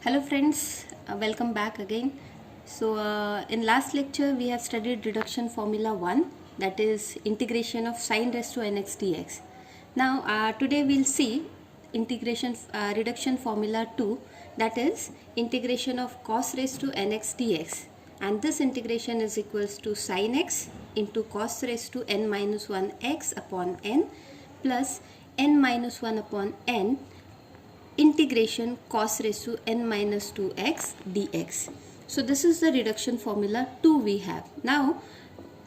Hello friends, welcome back again. In last lecture we have studied reduction formula 1, that is integration of sin raised to nx dx. Now today we will see reduction formula 2, that is integration of cos raised to nx dx, and this integration is equals to sin x into cos raised to n minus 1 x upon n plus n minus 1 upon n integration cos raised to n minus 2x dx. So this is the reduction formula 2 we have. Now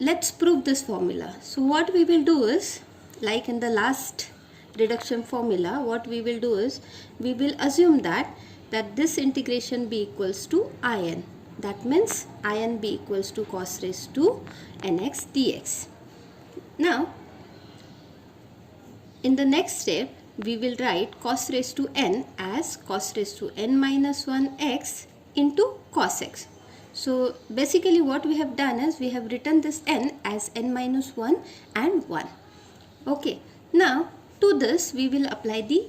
let's prove this formula. So what we will do is, like in the last reduction formula, what we will do is we will assume that this integration be equals to in. That means in be equals to cos raised to nx dx. Now in the next step we will write cos raised to n as cos raised to n minus 1 x into cos x. So basically what we have done is we have written this n as n minus 1 and 1. Okay, now to this we will apply the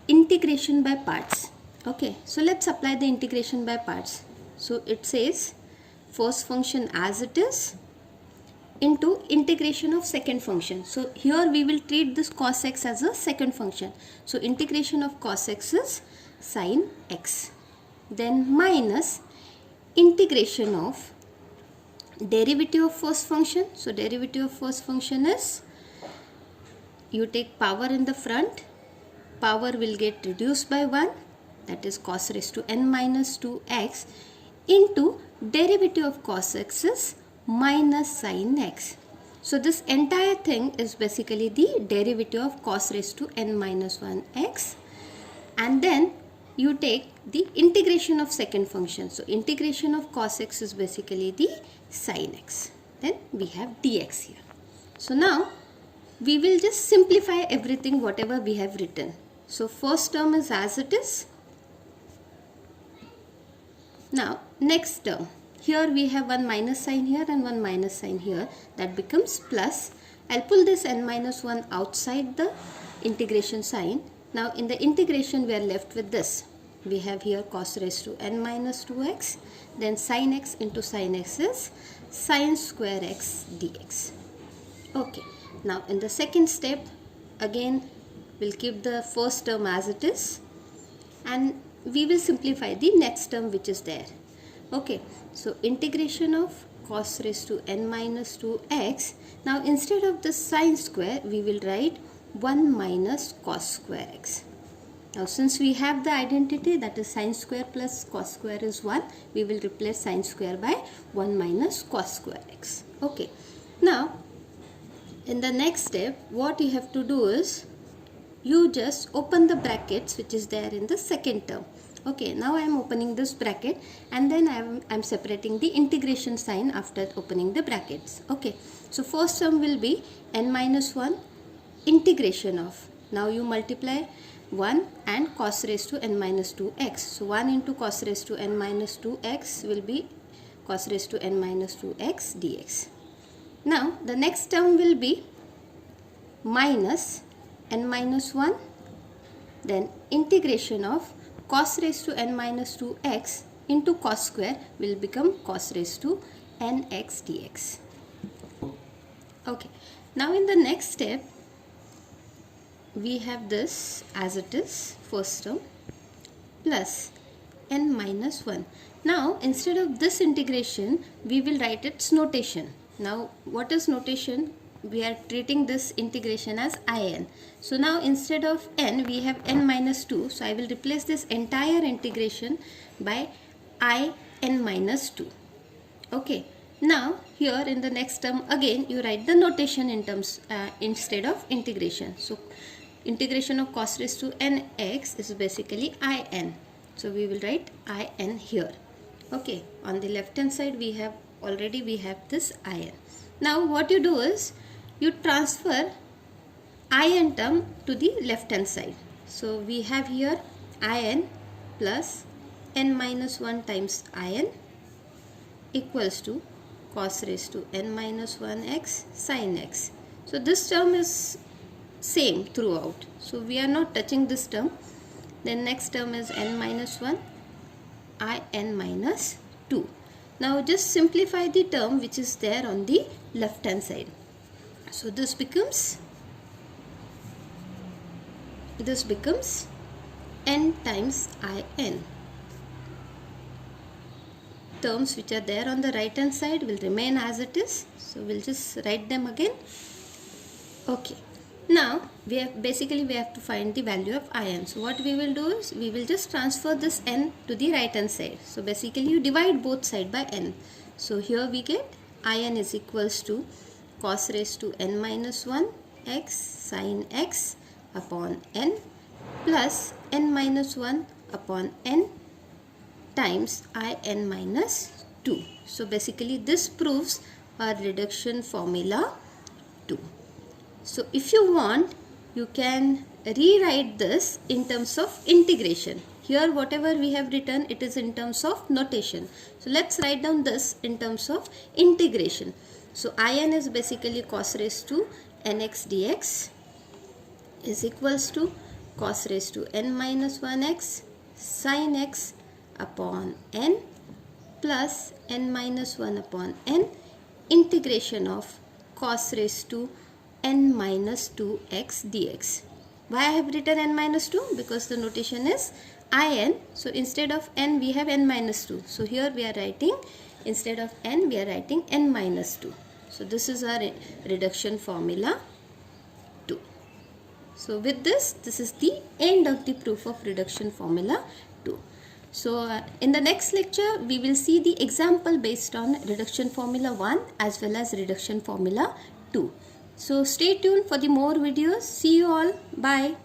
integration by parts. Okay, so let's apply the integration by parts. So it says first function as it is into integration of second function. So here we will treat this cos x as a second function. So integration of cos x is sin x. Then minus integration of derivative of first function. So derivative of first function is, you take power in the front, power will get reduced by 1, that is cos raised to n minus 2x, into derivative of cos x is minus sin x. So this entire thing is basically the derivative of cos raised to n minus 1 x, and then you take the integration of second function. So integration of cos x is basically the sin x. Then we have dx here. So now we will just simplify everything whatever we have written. So first term is as it is. Now next term, here we have one minus sign here and one minus sign here, that becomes plus. I'll pull this n minus 1 outside the integration sign. Now in the integration we are left with this. We have here cos raised to n minus 2x, then sin x into sin x is sin square x dx. Okay, now in the second step again we'll keep the first term as it is and we will simplify the next term which is there. Okay, so integration of cos raised to n minus 2x. Now instead of the sin square we will write 1 minus cos square x. Now since we have the identity, that is sin square plus cos square is 1, we will replace sin square by 1 minus cos square x. Okay, now in the next step what you have to do is you just open the brackets which is there in the second term. Okay, now I am opening this bracket and then I am separating the integration sign after opening the brackets. Okay, so first term will be n minus 1 integration of, now you multiply 1 and cos raised to n minus 2x. So 1 into cos raised to n minus 2x will be cos raised to n minus 2x dx. Now the next term will be minus n minus 1, then integration of cos raised to n minus 2x into cos square will become cos raised to nx dx. Okay, now in the next step we have this as it is, first term, plus n minus 1. Now instead of this integration we will write its notation. Now what is notation? We are treating this integration as in. So now instead of n we have n minus 2. So I will replace this entire integration by in minus 2. Okay, now here in the next term again you write the notation in terms instead of integration. So integration of cos raised to nx is basically in. So we will write in here. Okay, on the left hand side we have this in. Now what you do is you transfer in term to the left hand side. So we have here in plus n minus 1 times in equals to cos raised to n minus 1x sin x. So this term is same throughout. So we are not touching this term. Then next term is n minus 1 in minus 2. Now just simplify the term which is there on the left hand side. So this becomes n times in. Terms which are there on the right hand side will remain as it is. So we'll just write them again. Okay. Now we have to find the value of in. So what we will do is we will just transfer this n to the right hand side. So basically you divide both sides by n. So here we get in is equals to cos raised to n minus 1 x sin x upon n plus n minus 1 upon n times in minus 2. So basically this proves our reduction formula 2. So if you want, you can rewrite this in terms of integration. Here whatever we have written, it is in terms of notation. So let's write down this in terms of integration. So in is basically cos raised to nx dx is equals to cos raised to n minus 1x sin x upon n plus n minus 1 upon n integration of cos raised to n minus 2x dx. Why I have written n minus 2? Because the notation is in. So instead of n we have n minus 2. So here we are writing, instead of n we are writing n minus 2. So this is our reduction formula 2. So with this is the end of the proof of reduction formula 2. So in the next lecture we will see the example based on reduction formula 1 as well as reduction formula 2. So stay tuned for the more videos. See you all. Bye.